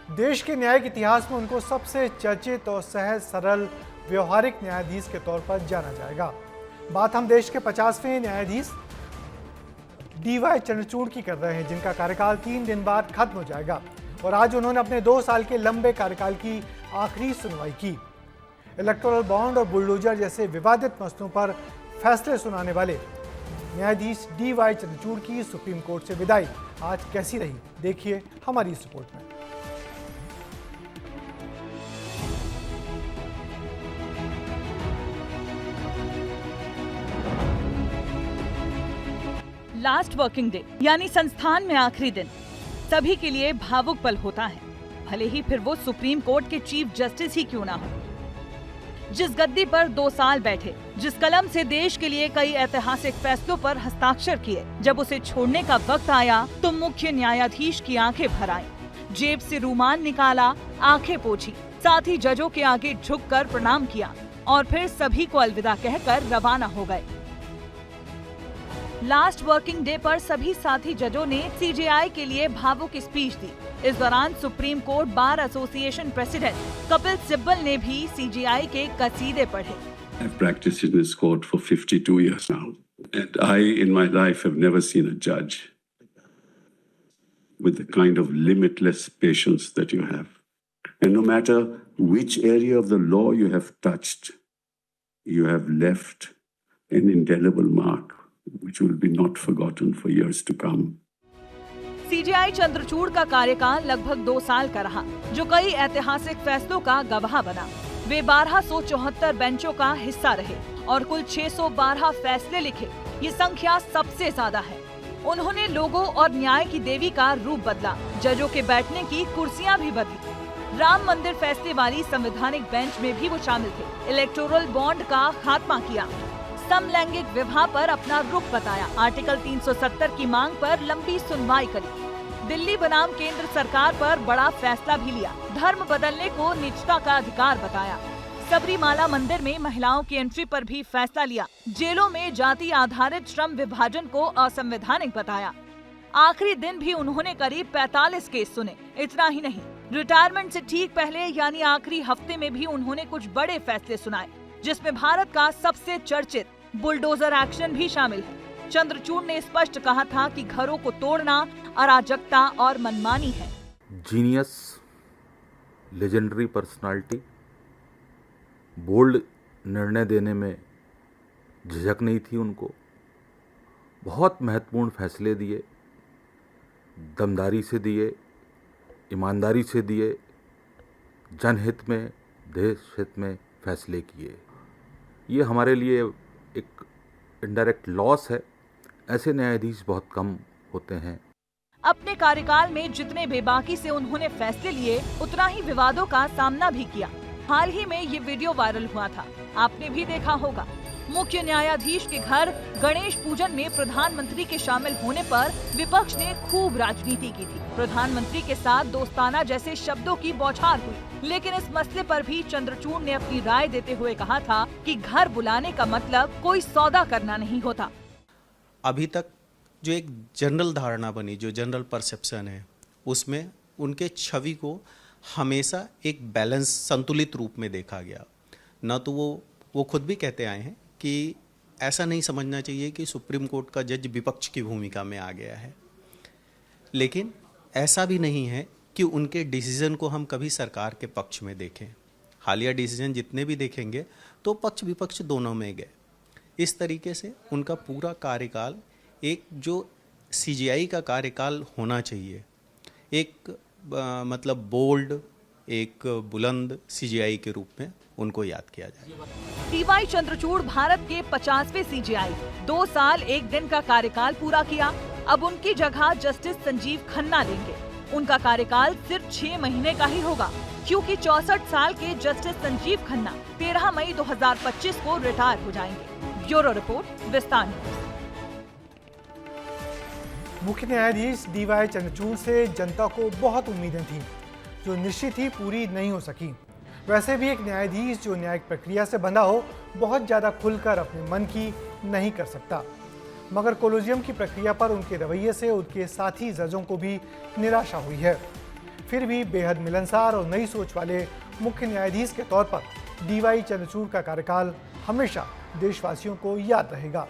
देश के न्यायिक इतिहास में उनको सबसे चर्चित और सहज सरल व्यवहारिक न्यायाधीश के तौर पर जाना जाएगा। बात हम देश के 50वें न्यायाधीश DY चंद्रचूड़ की कर रहे हैं, जिनका कार्यकाल 3 दिन बाद खत्म हो जाएगा और आज उन्होंने अपने 2 साल के लंबे कार्यकाल की आखिरी सुनवाई की। इलेक्टोरल बॉन्ड और बुलडोजर जैसे विवादित मसलों पर फैसले सुनाने वाले न्यायाधीश DY चंद्रचूड़ की सुप्रीम कोर्ट से विदाई आज कैसी रही, देखिए हमारी इस रिपोर्ट में। लास्ट वर्किंग डे यानी संस्थान में आखिरी दिन सभी के लिए भावुक पल होता है, भले ही फिर वो सुप्रीम कोर्ट के चीफ जस्टिस ही क्यों ना हो। जिस गद्दी पर 2 साल बैठे, जिस कलम से देश के लिए कई ऐतिहासिक फैसलों पर हस्ताक्षर किए, जब उसे छोड़ने का वक्त आया तो मुख्य न्यायाधीश की आंखें भर आईं। जेब से रूमाल निकाला, आंखें पोंछी, साथ ही जजों के आगे झुककर प्रणाम किया और फिर सभी को अलविदा कहकर रवाना हो गए। लास्ट वर्किंग डे पर सभी साथी जजों ने CJI के लिए भावुक स्पीच दी। इस दौरान supreme court bar association president Kapil Sibal ने भी CJI के कसीदे पढ़े। I've practiced in this court for 52 years now, and I, in my life, have never seen a judge with the kind of limitless patience that you have. And no matter which area of the law you have touched, you have left an indelible mark which will be not forgotten for years to come. CJI Chandrachud का कार्यकाल लगभग 2 साल का रहा, जो कई ऐतिहासिक फैसलों का गवाह बना। वे 1274 बेंचों का हिस्सा रहे और कुल 612 फैसले लिखे। ये संख्या सबसे ज्यादा है। उन्होंने लोगों और न्याय की देवी का रूप बदला, जजों के बैठने की कुर्सियां भी बदली। राम मंदिर फैसले वाली संवैधानिक बेंच में भी वो शामिल थे। इलेक्टोरल बॉन्ड का खात्मा किया, समलैंगिक विवाह पर अपना रुख बताया, आर्टिकल 370 की मांग पर लंबी सुनवाई करी, दिल्ली बनाम केंद्र सरकार पर बड़ा फैसला भी लिया, धर्म बदलने को निजता का अधिकार बताया, सबरीमाला मंदिर में महिलाओं की एंट्री पर भी फैसला लिया, जेलों में जाति आधारित श्रम विभाजन को असंवैधानिक बताया। आखिरी दिन भी उन्होंने करीब 45 केस सुने। इतना ही नहीं, रिटायरमेंट से ठीक पहले यानी आखिरी हफ्ते में भी उन्होंने कुछ बड़े फैसले सुनाए, जिसमें भारत का सबसे चर्चित बुलडोजर एक्शन भी शामिल है। चंद्रचूड़ ने स्पष्ट कहा था कि घरों को तोड़ना अराजकता और मनमानी है। जीनियस, लेजेंडरी पर्सनालिटी, बोल्ड निर्णय देने में झिझक नहीं थी उनको, बहुत महत्वपूर्ण फैसले दिए, दमदारी से दिए, ईमानदारी से दिए, जनहित में, देश हित में फैसले किए। ये हमारे लिए एक इनडायरेक्ट लॉस है। ऐसे न्यायाधीश बहुत कम होते हैं। अपने कार्यकाल में जितने बेबाकी से उन्होंने फैसले लिए, उतना ही विवादों का सामना भी किया। हाल ही में ये वीडियो वायरल हुआ था, आपने भी देखा होगा। मुख्य न्यायाधीश के घर गणेश पूजन में प्रधानमंत्री के शामिल होने पर विपक्ष ने खूब राजनीति की थी। प्रधानमंत्री के साथ दोस्ताना जैसे शब्दों की बौछार हुई, लेकिन इस मसले पर भी चंद्रचूड़ ने अपनी राय देते हुए कहा था कि घर बुलाने का मतलब कोई सौदा करना नहीं होता। अभी तक जो एक जनरल धारणा बनी, जो जनरल परसेप्शन है, उसमें उनके छवि को हमेशा एक बैलेंस, संतुलित रूप में देखा गया। न तो वो खुद भी कहते आए हैं कि ऐसा नहीं समझना चाहिए कि सुप्रीम कोर्ट का जज विपक्ष की भूमिका में आ गया है, लेकिन ऐसा भी नहीं है कि उनके डिसीजन को हम कभी सरकार के पक्ष में देखें। हालिया डिसीजन जितने भी देखेंगे तो पक्ष विपक्ष दोनों में गए। इस तरीके से उनका पूरा कार्यकाल एक जो CJI का कार्यकाल होना चाहिए, एक मतलब बोल्ड, एक बुलंद CJI के रूप में उनको याद किया जाए। DY चंद्रचूड़ भारत के 50वें CJI, 2 साल 1 दिन का कार्यकाल पूरा किया। अब उनकी जगह जस्टिस संजीव खन्ना लेंगे। उनका कार्यकाल सिर्फ 6 महीने का ही होगा, क्योंकि 64 साल के जस्टिस संजीव खन्ना 13 मई 2025 को रिटायर हो जाएंगे। ब्यूरो रिपोर्ट, विस्तार न्यूज। मुख्य न्यायाधीश DY चंद्रचूड़ से जनता को बहुत उम्मीदें थीं, जो निश्चित ही पूरी नहीं हो सकी। वैसे भी एक न्यायाधीश जो न्यायिक प्रक्रिया से बंधा हो, बहुत ज़्यादा खुलकर अपने मन की नहीं कर सकता। मगर कोलोजियम की प्रक्रिया पर उनके रवैये से उनके साथी जजों को भी निराशा हुई है। फिर भी बेहद मिलनसार और नई सोच वाले मुख्य न्यायाधीश के तौर पर डीवाई चंद्रचूड़ का कार्यकाल हमेशा देशवासियों को याद रहेगा।